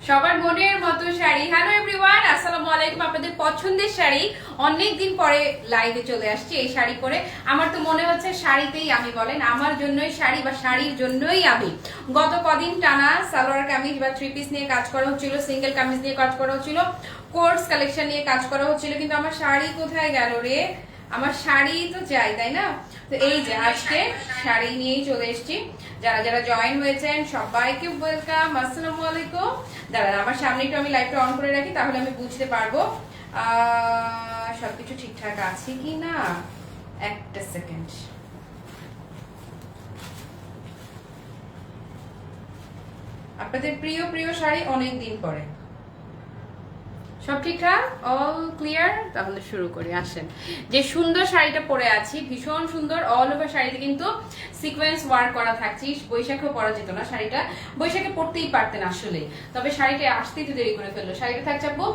সবার মনের মতো শাড়ি। হ্যালো এভরিওয়ান, আসসালামু আলাইকুম। আপনাদের পছন্দের শাড়ি অনেক দিন পরে লাইভে চলে আসছি এই শাড়ি পরে। আমার তো মনে হচ্ছে শাড়িতেই আমি, বলেন আমার জন্যই শাড়ি বা শাড়ির জন্যই আমি। গত কদিন টানা সালোয়ার কামিজ বা থ্রি পিস নিয়ে কাজ করা হচ্ছিল, সিঙ্গেল কামিজ নিয়ে কাজ করা হচ্ছিল, কোর্স কালেকশন নিয়ে কাজ করা হচ্ছিল, কিন্তু আমার শাড়ি কোথায় গেল রে? আমার শাড়ি তো চাই, তাই না? তো এই যে আজকে শাড়ি নিয়েই চলে এসেছি। যারা যারা জয়েন হয়েছেন সবাইকে ওয়েলকাম, আসসালামু আলাইকুম। দাঁড়ান আমার সামনে একটু আমি লাইভটা অন করে রাখি, তাহলে আমি বুঝতে পারবো সবকিছু ঠিকঠাক আছে কি না। একটা সেকেন্ড। আপনাদের প্রিয় প্রিয় শাড়ি অনেক দিন পরে, সব ঠিকঠাক, অল ক্লিয়ার। তাহলে শুরু করি, আসেন। যে সুন্দর শাড়িটা পরে আছি, ভীষণ সুন্দর, অল ওভার শাড়িতে কিন্তু সিকোয়েন্স ওয়ার্ক করা থাকছে। বৈশাখেও পরা যেত না শাড়িটা, বৈশাখে পরতেই পারতেন আসলে, তবে শাড়িটা আসতে একটু দেরি করে ফেললো। শাড়িটা থাকছে আপু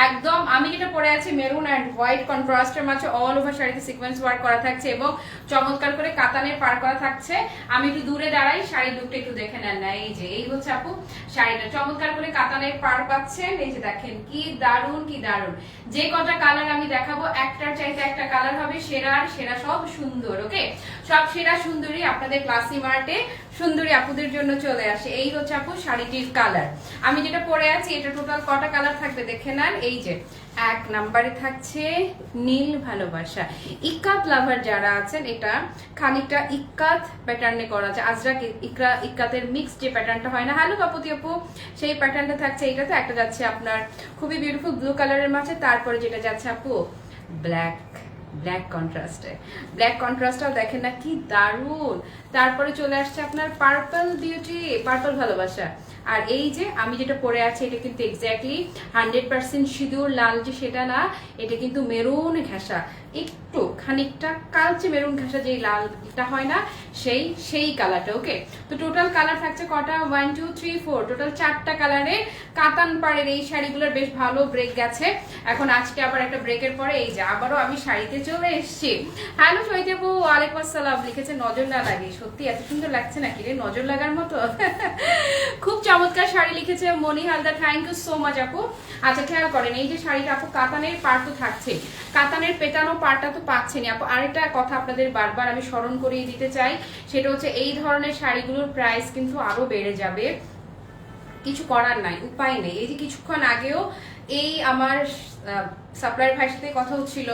একদম, আমি যেটা পরে আছি মেরুন অ্যান্ড হোয়াইট কন্ট্রাস্টের মাঝে অল ওভার শাড়িতে সিকোয়েন্স ওয়ার্ক করা থাকছে এবং চমৎকার করে কাতানের পার করা থাকছে। আমি একটু দূরে দাঁড়াই, শাড়ির লুকটা একটু দেখে নেন না। এই যে এই হচ্ছে আপু শাড়িটা, চমৎকার করে কাতানের পার পাচ্ছেন। এই যে দেখেন কি দারুন কি দারুন। যে কটা কালার আমি দেখাবো একটার চাইতে একটা কালার হবে সেরা, সেরা সব সুন্দর। ওকে, সব সেরা সুন্দরী আপনাদের ক্লাসি মার্টে সুন্দরী আপুদের জন্য চলে আসে। এই হচ্ছে আপু শাড়িটির কালার। আমি যেটা পরে আছি এটা টোটাল কটা কালার থাকবে দেখে নেন। এই যে এক নাম্বারে থাকছে নীল ভালোবাসা। ইক্কাত লাভার যারা আছেন, এটা খানিকটা ইক্কাত প্যাটার্নে করা আছে, আজরাক ইক্কাতের মিক্স যে প্যাটার্নটা হয় না, হ্যালো কাপুতি আপু, সেই প্যাটার্নটা থাকছে এইটাতে। একটা যাচ্ছে আপনার খুবই বিউটিফুল ব্লু কালারের মাঝে, তারপরে যেটা যাচ্ছে আপু ব্ল্যাক, ব্ল্যাক কন্ট্রাস্টে। ব্ল্যাক কন্ট্রাস্টটাও দেখেন না কি দারুন। তারপরে চলে আসছে আপনার পার্পল বিউটি, পার্পল ভালোবাসা। আর এই যে আমি যেটা পরে আছি এটা কিন্তু এক্স্যাক্টলি 100% সিঁদুর লাল, যে সেটা না, এটা কিন্তু মেরুন ঘেঁষা, একটু খানিকটা কালচে মেরুন ঘেঁষা, যেই লালটা হয় না সেই কালারটা। ওকে, তো টোটাল কালার থাকছে কটা, 1 2 3 4, টোটাল 4টা কালারে কাতান পাড়ের এই শাড়িগুলোর বেশ ভালো ব্রেক গেছে। এখন আজকে আবার একটা ব্রেকের পরে এই যে আবারও আমি শাড়িতে চলে এসেছি। হ্যালো শহীদেবু, ওয়ালাইকুম আসসালাম লিখেছে, নজর না লাগে। সত্যি এত সুন্দর লাগছে নাকি রে, নজর লাগার মতো। খুব চমৎকার শাড়ি লিখেছে Moni Haldar, thank you so much আপু। আচ্ছা খেয়াল করেন এই যে শাড়িটা আপু কাতানের পাড় তো থাকছে, কাতানের পেটানো পাড়টা তো পাচ্ছেনি আপু। আরেকটা কথা আপনাদের বারবার আমি স্মরণ করিয়ে দিতে চাই, সেটা হচ্ছে এই ধরনের শাড়িগুলোর প্রাইস কিন্তু আরো বেড়ে যাবে, কিছু করার নাই, উপায় নেই। এই যে কিছুক্ষণ আগেও এই আমার সাপ্লায়ার ভাইয়ের সাথে কথা হচ্ছিল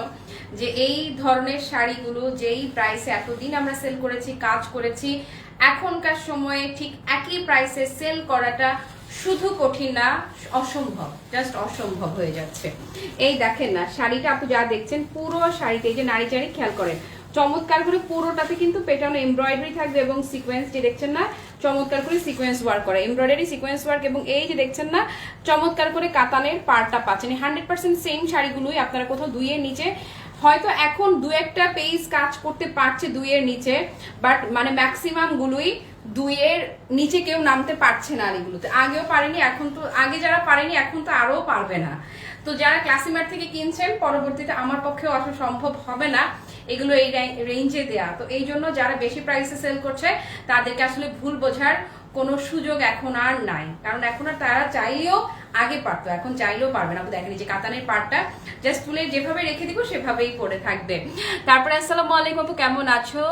যে এই ধরনের শাড়িগুলো যেই প্রাইসে এতদিন আমরা সেল করেছি, কাজ করেছি, এখনকার সময়ে ঠিক একই প্রাইসে সেল করাটা শুধু কঠিন না, অসম্ভব, জাস্ট অসম্ভব হয়ে যাচ্ছে। এই দেখেন না শাড়িটা আপু যা দেখছেন, পুরো শাড়িতে এই যে নারী চারি খেয়াল করেন, চমৎকার করে পুরোটাতে কিন্তু পেটানো এমব্রয়ডারি থাকবে এবং সিকোয়েন্স যে দেখছেন না, চমৎকার করে সিকোয়েন্স ওয়ার্ক করা, এমব্রয়ডারি সিকোয়েন্স ওয়ার্ক, এবং এই যে দেখছেন না চমৎকার করে কাতানের পাড়টা পাচ্ছেন। 100% সেম শাড়িগুলোই আপনারা কোথাও দুইয়ের নিচে, হয়তো এখন দু একটা পেজ কাজ করতে পারছে দুইয়ের নিচে, বাট মানে ম্যাক্সিমাম গুলোই দুইয়ের নিচে কেউ নামতে পারছে না। এগুলোতে আগেও পারেনি, এখন তো, আগে যারা পারেনি এখন তো আরো পারবে না। তো যারা ক্লাসিমার থেকে কিনছেন, পরবর্তীতে আমার পক্ষেও আসা সম্ভব হবে না এগুলো এই রেঞ্জে দেয়া। তো এই জন্য যারা বেশি প্রাইসে সেল করছে তাদেরকে আসলে ভুল বোঝার কোনো সুযোগ এখন আর নাই, কারণ এখন আর তারা চাইলেও, আগে পারতো এখন চাইলেও পারবে না। দেখেন যে কাতানের পাড়টা জাস্ট তুলে যেভাবে রেখে দিব সেভাবেই পরে থাকবে। তারপরে আসসালামু আলাইকুম আপু, কেমন আছো?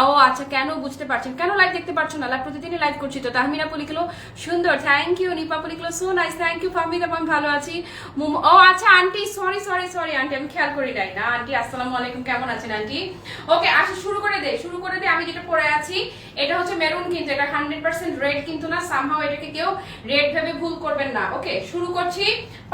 ও আচ্ছা, কেন বুঝতে পারছেন, কেন লাইভ দেখতে পারছো না? লাইভ প্রতিদিনই লাইভ করছি তো। তাহমিনা আপু লিখলো সুন্দর, থ্যাংক ইউ। নিপা আপু লিখলো so nice, thank you. Fahmida আপু আমি ভালো আছি। ও আচ্ছা aunty, sorry sorry sorry aunty, আমি খেয়াল করি নাই না আন্টি। আসসালামু আলাইকুম, কেমন আছেন আন্টি? ওকে আসো শুরু করে দে, শুরু করে দে। আমি যেটা পরে আছি এটা হচ্ছে মেরুন, কিন্তু এটা 100% রেড কিন্তু না, সামহাও এটাকে কেউ রেড ভেবে ভুল করবেন না। ওকে শুরু করছি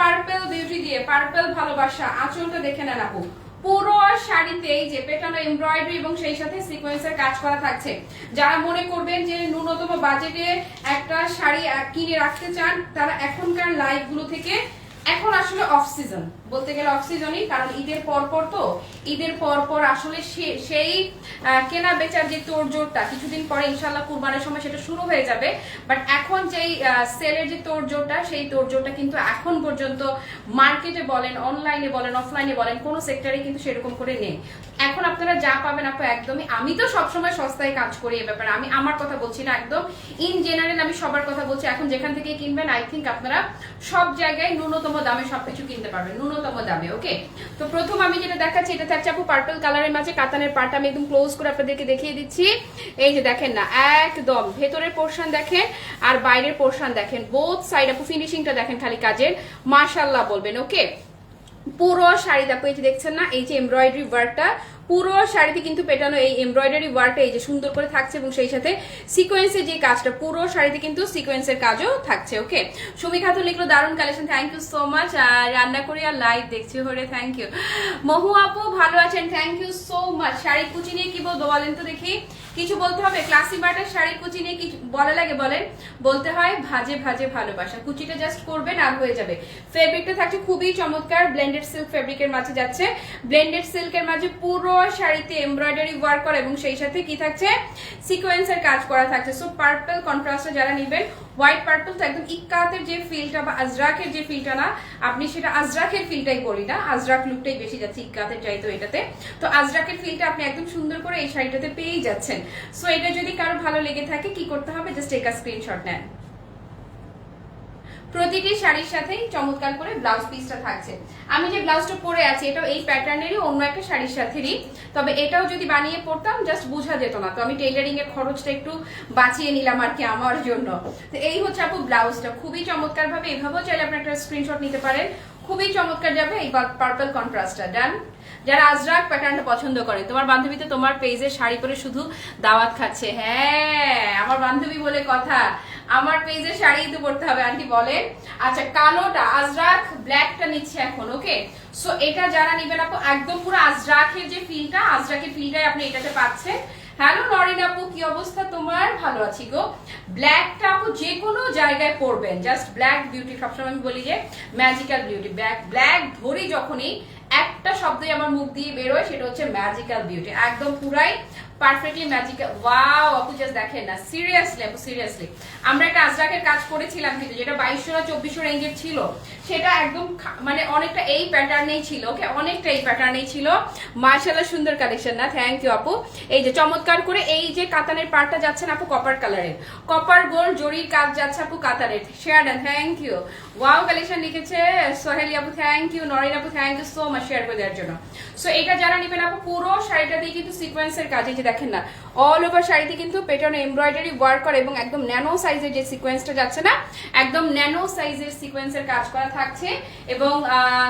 পার্পল বিউটি দিয়ে, পার্পল ভালোবাসা। আঁচলটা দেখে নেন আপু, পুরো শাড়িতেই যে পেটানো এমব্রয়ডারি এবং সেই সাথে সিকোয়েন্সের কাজ করা থাকছে। যারা মনে করবেন যে ন্যূনতম বাজেটে একটা শাড়ি কিনে রাখতে চান, তারা এখনকার লাইভ গুলো থেকে, এখন আসলে অফ সিজন বলতে গেলে অফ সিজনই, কারণ ঈদের পরপর তো, ঈদের পরপর আসলে সেই কেনা বেচার যে তোড়জোড়টা, কিছুদিন পরে ইনশাল্লাহ কুরবানের সময় সেটা শুরু হয়ে যাবে, বাট এখন যেই সেলের যে তোড়জোড়টা, সেই তোড়জোড়টা কিন্তু এখন পর্যন্ত মার্কেটে বলেন, অনলাইনে বলেন, অফলাইনে বলেন, কোনো সেক্টরে কিন্তু সেরকম করে নেই। এখন আপনারা যা পাবেন আপু একদমই, আমি তো সবসময় সস্তায় কাজ করি এ ব্যাপারে, আমি আমার কথা বলছি না, একদম ইন জেনারেল আমি সবার কথা বলছি। এখন যেখান থেকে কিনবেন আই থিঙ্ক আপনারা সব জায়গায় ন্যূনতম দামে সবকিছু কিনতে পারবেন, ন্যূনতম দামে। ওকে, তো প্রথম আমি যেটা দেখাচ্ছি এটা থাকছে আপু পার্পল কালারের মাঝে কাতানের পার্ট। আমি একদম ক্লোজ করে আপনাদেরকে দেখিয়ে দিচ্ছি। এই যে দেখেন না, একদম ভেতরের পোর্শন দেখেন আর বাইরের পোর্শন দেখেন, বোথ সাইড আপু ফিনিশিংটা দেখেন খালি কাজের, মাশাআল্লাহ বলবেন। ওকে, পুরো শাড়ি দেখো, এই যে দেখছেন না এই যে এমব্রয়ডারি ওয়ার্কটা, পুরো শাড়িতে কিন্তু পেটানো এই এমব্রয়ডারি ওয়ার্কটা এই যে সুন্দর করে থাকছে, এবং সেই সাথে সিকোয়েন্সের যে কাজটা, পুরো শাড়িতে কিন্তু সিকোয়েন্সের কাজও থাকছে। ওকে, সুমি খাতুন লিখলো দারুণ collection, thank you so much. রান্না করি আর লাইভ দেখছি হরে, থ্যাংক ইউ। মহু আপু ভালো আছেন, thank you so much. Sari কুচি নিয়ে কি বলবো বলেন তো দেখি, কিছু বলতে হবে? ক্লাসি বাটার শাড়ির কুচি নিয়ে কিছু বলা লাগে বলেন? বলতে হয় ভাজে ভাজে ভালোবাসা। কুচিটা জাস্ট করবেন আর হয়ে যাবে। ফেব্রিকটা থাকছে খুবই চমৎকার, ব্লেন্ডেড সিল্ক ফেব্রিকের মাঝে যাচ্ছে, ব্লেন্ডেড সিল্কের মাঝে পুরো শাড়িতে এমব্রয়ডারি ওয়ার্ক করা, এবং সেই সাথে কি থাকছে সিকোয়েন্সের কাজ করা থাকছে। সো পার্পল কন্ট্রাস্টে যারা নেবেন, হোয়াইট পার্পল তো একদম ইক্কাতের যে ফিলটা বা আজরাকের যে ফিলটা না, আপনি সেটা আজরাকের ফিলটাই বলি না, আজরাক লুকটাই বেশি যাচ্ছে ইক্কাতের চাইতো এটাতে। তো আজরাকের ফিলটা আপনি একদম সুন্দর করে এই শাড়িটাতে পেয়েই যাচ্ছেন। সো এটা যদি কারো ভালো লেগে থাকে কি করতে হবে, জাস্ট একটা স্ক্রিনশট নেন। প্রতিটি শাড়ির সাথেই চমৎকার করে ব্লাউজ পিসটা থাকছে। আমি যে ব্লাউজটা পরে আছি এটাও এই প্যাটার্নেরই অন্য একটা শাড়ির সাথেই, তবে এটাও যদি বানিয়ে পড়তাম জাস্ট বোঝা যেত না, তো আমি টেইলারিং এর খরচটা একটু বাঁচিয়ে নিলাম আর কি আমার জন্য। তো এই হচ্ছে আপু ব্লাউজটা, খুবই চমৎকার ভাবে, এভাবেও চাইলে আপনি একটা স্ক্রিনশট নিতে পারেন, খুবই চমৎকার যাবে এই পার্পল কন্ট্রাস্টটা। ডান। যারা আজরাক প্যাটার্নটা পছন্দ করে, তোমার বান্ধবী তো তোমার পেজে শাড়ি পরে শুধু দাওয়াত খাচ্ছে। হ্যাঁ, আমার বান্ধবী বলে কথা, আমার পেজে শাড়ি তো পড়তে হবে আন্টি বলেন। আচ্ছা, কালোটা আজরাক, ব্ল্যাকটা নিচ্ছে এখন। ওকে, সো এটা যারা নিবেন আপু একদম পুরো আজরাকের যে ফিলটা, আজরাকের ফিলটাই আপনি এটাতে পাচ্ছেন। হ্যালো নরিন আপু, কি অবস্থা তোমার? ভালো আছি গো। ব্ল্যাকটা আপু যে কোনো জায়গায় পরবেন, জাস্ট ব্ল্যাক বিউটি, সবসময় আমি বলি যে ম্যাজিক্যাল বিউটি। ব্ল্যাক ধরি যখনই একটা শব্দই আমার মুখ দিয়ে বেরোয়, সেটা হচ্ছে ম্যাজিক্যাল বিউটি, একদম পুরাই পারফেক্টলি ম্যাজিক্যাল। ওয়াও আপু, জাস্ট দেখেন না, সিরিয়াসলি আপু সিরিয়াসলি, আমরা একটা আজরাকের কাজ করেছিলাম কিন্তু যেটা 2200 না 2400 রেঞ্জের ছিল, সেটা একদম মানে অনেকটা এই প্যাটার্নেই ছিল। ওকে, অনেকটা এই প্যাটার্নেই ছিল। মাশাআল্লাহ সুন্দর কালেকশন না, থ্যাংক ইউ আপু। এই যে চমৎকার করে এই যে কাতানের পার্টটা যাচ্ছে না আপু কপার কালারের, কপার গোল্ড জরির কাজ যাচ্ছে আপু কাতানের, শেয়ার দেন, থ্যাংক ইউ। ওয়াও কালেকশন লিখেছে সোহেলি আপু, থ্যাংক ইউ। নরিন আপু, thank you so much share করে দেওয়ার জন্য। সো এটা যারা নেবেন আপু, পুরো শাড়িটাতেই কিন্তু সিকোয়েন্সের কাজ, এই যে দেখেন না, অল ওভার শাড়িতে কিন্তু প্যাটার্ন এমব্রয়ডারি ওয়ার্ক করে, এবং একদম ন্যানো সাইজের যে সিকোয়েন্সটা যাচ্ছে না, একদম ন্যানো সাইজের সিকোয়েন্সের কাজ করা থাকছে। এবং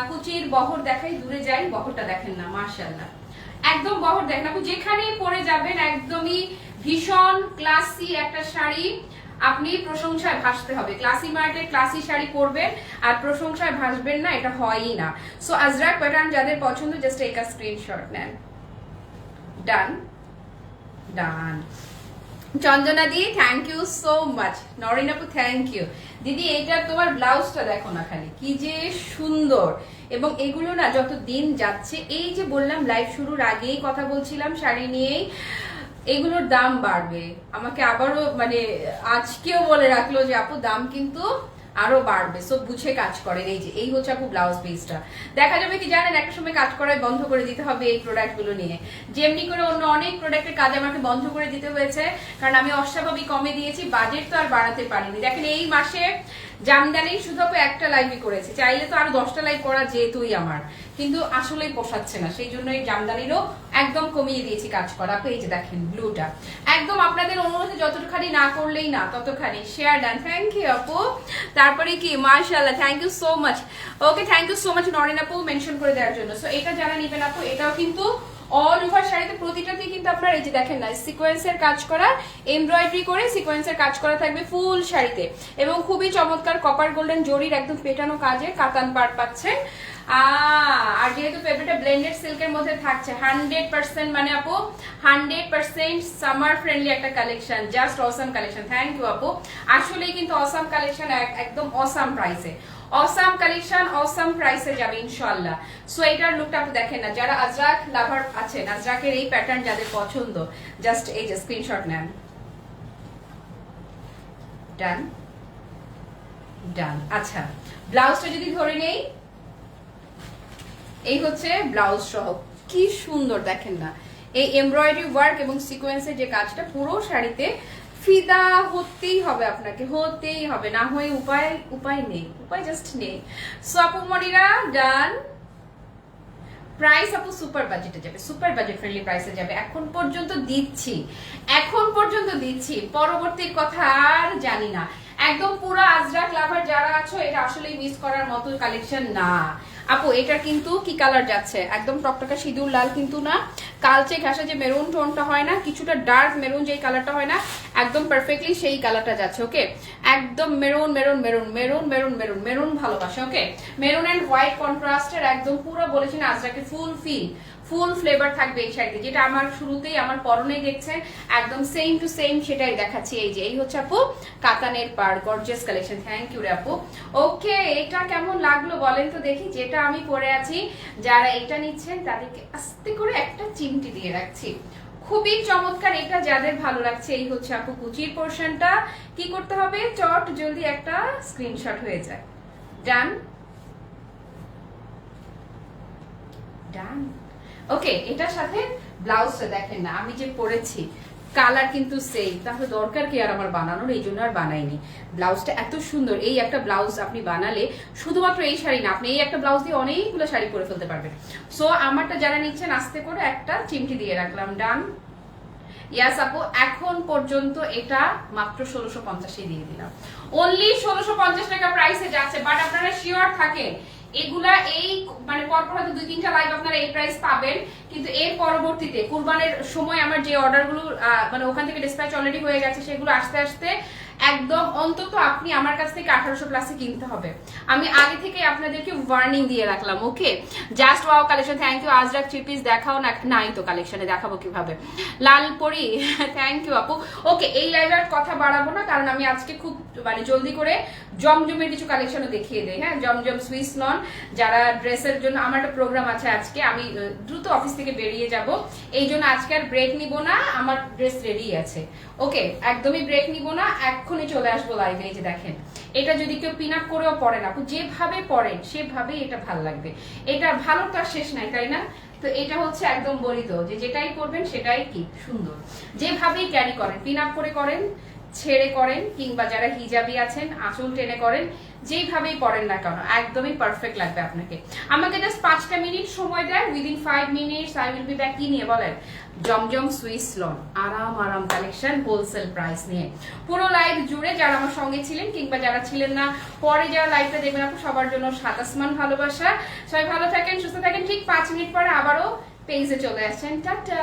কুচির বহর দেখাই, দূরে যাই, বহরটা দেখেন না, মাশাআল্লাহ একদম বহর দেখেন আপু, যেখানেই পরে যাবেন একদমই ভীষণ ক্লাসি একটা শাড়ি, আপনি প্রশংসায় ভাসতে হবে। ক্লাসি মার্টের ক্লাসি শাড়ি পরবেন আর প্রশংসায় ভাসবেন না, এটা হয়ই না। সো আজরাক প্যাটার্ন যাদের পছন্দ, জাস্ট একটা স্ক্রিনশট নেন। Done done. চন্দনা দি, thank you so much. Norin আপু, থ্যাংক ইউ। দিদি এইটা তোমার ব্লাউজটা দেখো না খালি, কি যে সুন্দর। এবং এগুলো না যত দিন যাচ্ছে, এই যে বললাম লাইভ শুরুর আগেই কথা বলছিলাম শাড়ি নিয়েই, এগুলোর দাম বাড়বে। আমাকে আবারও মানে আজকেও বলে রাখলো যে আপু দাম কিন্তু আরো বাড়বে, সো বুঝে কাজ করেন। এই যে এই হচ্ছে আপু ব্লাউজ পিসটা। দেখা যাবে কি জানেন, একটা সময় কাজ করায় বন্ধ করে দিতে হবে এই প্রোডাক্ট গুলো নিয়ে, যেমনি করে অন্য অনেক প্রোডাক্টের কাজ আমাকে বন্ধ করে দিতে হয়েছে, কারণ আমি অস্বাভাবিক কমে দিয়েছি, বাজেট তো আর বাড়াতে পারিনি। দেখেন এই মাসে জামদানি শুধু আপু একটা লাইভই করেছি, চাইলে তো আরো 10টা লাইভ করা যেতই আমার, কিন্তু আসলেই পোষাচ্ছে না, সেই জন্য এই জামদানিরও একদম কমিয়ে দিয়েছি কাজ করা। আপু এই যে দেখেন ব্লুটা, একদম আপনাদের অনুরোধে যতটুখানি না করলেই না ততখানি শেয়ার ডান, থ্যাংক ইউ আপু। তারপরে কি মাশাআল্লাহ, thank you so much. Okay, thank you so much Norin আপু মেনশন করে দেওয়ার জন্য। সো এটা যারা নিবেন আপু, এটাও কিন্তু অল ওভার শাড়িতে প্রতিটাতেই কিন্তু আপনার এই যে দেখেন না সিকোয়েন্সের কাজ করা, এমব্রয়ডারি করে সিকোয়েন্সের কাজ করা থাকবে ফুল শাড়িতে, এবং খুবই চমৎকার কপার গোল্ডেন জরির একদম পেটানো কাজে কাতান পাড় পাচ্ছেন। আর যেহেতু ফেব্রিকটা ব্লেন্ডেড সিল্কের মধ্যে থাকছে, 100% মানে আপু 100% সামার ফ্রেন্ডলি একটা collection, just awesome collection. Thank you আপু, আসলেই কিন্তু অসাম কালেকশন, একদম অসাম প্রাইসে, অসাম কালেকশন অসাম প্রাইসে যাবে ইনশাআল্লাহ। সো এটার লুকটা আপু দেখেন না, যারা আজরাক লাভার আছেন, আজরাকের এই প্যাটার্ন যাদের পছন্দ, জাস্ট এই যে স্ক্রিনশট নেন। ডান ডান। আচ্ছা, ব্লাউজটা যদি ধরে নেই, এই হচ্ছে ব্লাউজ সহ কি সুন্দর দেখেন না, এই এমব্রয়ডারি ওয়ার্ক এবং সিকোয়েন্সের যে কাজটা পুরো শাড়িতে, ফিদা হতেই হবে আপনাকে, হতেই হবে, না হয়ে উপায় নেই, উপায় জাস্ট নেই। সো আপু মনিরা ডান। প্রাইস আপু সুপার বাজেটে যাবে, সুপার বাজেট ফ্রেন্ডলি প্রাইসে যাবে। এখন পর্যন্ত দিচ্ছি, পরবর্তীর কথা আর জানি না। একদম পুরো আজরাক লাভার যারা আছো, এটা আসলে মিস করার মতো কালেকশন না আপু। এটা কিন্তু কি কালার যাচ্ছে, একদম টকটকা সিঁদুর লাল কিন্তু না, কালচে ঘাসা যে মেরুন টোনটা হয় না, কিছুটা ডার্ক মেরুন যেই কালারটা হয় না, একদম পারফেক্টলি সেই কালারটা যাচ্ছে। ওকে, একদম maroon maroon maroon maroon maroon maroon maroon ভালোবাসে। ওকে, মেরুন এন্ড হোয়াইট কন্ট্রাস্টের একদম পুরো বলেছেন আজরাকে ফুল ফ্লেভার থাকবে এই শাড়িতে, যেটা আমার শুরুতেই আমার পরনেই দেখছেন একদম সেম টু সেম সেটাই দেখাচ্ছি। এই যে এই হচ্ছে আপু কাতানের পার, গর্জিয়াস কালেকশন। থ্যাংক ইউ রে আপু। ওকে, এটা কেমন লাগলো বলেন তো দেখি, যেটা আমি পরে আছি। যারা এটা নিচ্ছেন তাদেরকে আস্তে করে একটা চিমটি দিয়ে রাখছি, খুবই চমৎকার। এটা যাদের ভালো লাগছে, এই হচ্ছে আপু কুচির পোর্শনটা। কি করতে হবে, চট জলদি একটা স্ক্রিনশট হয়ে যায়। ডান ডান। ওকে, এটার সাথে ব্লাউজটা দেখেন না, আমি যে পরেছি কালার কিন্তু সেম, তাহলে দরকার কি আর আমার বানানোর, এই জন্য আর বানাইনি। ব্লাউজটা এত সুন্দর, এই একটা ব্লাউজ আপনি বানালে শুধুমাত্র এই শাড়ি না, আপনি এই একটা ব্লাউজ দিয়ে অনেকগুলো শাড়ি পরে ফেলতে পারবেন। সো আমারটা যারা নিচ্ছেন আস্তে করে একটা চিমটি দিয়ে রাখলাম। ডান। ইয়াস আপু, এখন পর্যন্ত এটা মাত্র 1650 দিয়ে দিলাম, অনলি 1650 টাকা প্রাইসে যাচ্ছে। বাট আপনারা শিওর থাকেন এগুলা এই মানে পরপর হয়তো 2-3টা লাইভ আপনারা এই প্রাইস পাবেন, কিন্তু এর পরবর্তীতে কুরবানের সময় আমার যে অর্ডারগুলো মানে ওখান থেকে ডিসপ্যাচ অলরেডি হয়ে গেছে, সেগুলো আস্তে আস্তে একদম অন্তত আপনি আমার কাছ থেকে 1800 প্লাসে কিনতে হবে। আমি আগে থেকে আপনাদেরকে ওয়ার্নিং দিয়ে রাখলাম। Okay, just wow collection. Thank you Azrak, 3 piece দেখাও না, নাই তো কালেকশনে, দেখাবো কিভাবে। লাল পরি, থ্যাংক ইউ আপু। ওকে, এই লাইভের কথা বাড়াবো না, কারণ আমি আজকে খুব মানে জলদি করে জমজমের কিছু কালেকশনও দেখিয়ে দেই। হ্যাঁ, জমজম সুইস নন, যারা ড্রেসের জন্য আমার একটা প্রোগ্রাম আছে আজকে, আমি দ্রুত অফিস থেকে বেরিয়ে যাব, এই জন্য আজকে আর ব্রেক নিব না, আমার ড্রেস রেডি আছে। ওকে, একদমই ব্রেক নিব না, এক্ষুনি চলে আসবো লাইভে। এই যে দেখেন, এটা যদি কেউ পিন আপ করেও পড়েন আপু, যেভাবে পড়েন সেভাবেই এটা ভালো লাগবে। এটা ভালো তো আর শেষ নাই, তাই না? তো এটা হচ্ছে একদম বলিত যে যেটাই করবেন সেটাই কি সুন্দর, যেভাবেই ক্যারি করেন, পিন আপ করে করেন, ছেড়ে করেন, কিংবা যারা হিজাবি আছেন আঁচল টেনে করেন, যেইভাবেই পড়েন না কেন একদমই পারফেক্ট লাগবে আপনাকে। আমাকে জাস্ট 5টা মিনিট সময় দেন, within 5 minutes I will be back. কি নিয়ে বলেন? জমজম সুইস লন, আরাম কালেকশন, হোলসেল প্রাইস নিয়ে। পুরো লাইভ জুড়ে যারা আমার সঙ্গে ছিলেন কিংবা যারা ছিলেন না, পরে যারা লাইভটা দেখবেন আপু, সবার জন্য সাত আসমান ভালোবাসা। সবাই ভালো থাকেন, সুস্থ থাকেন। ঠিক 5 মিনিট পরে আবারও পেজে চলে আসছেন। টাটা।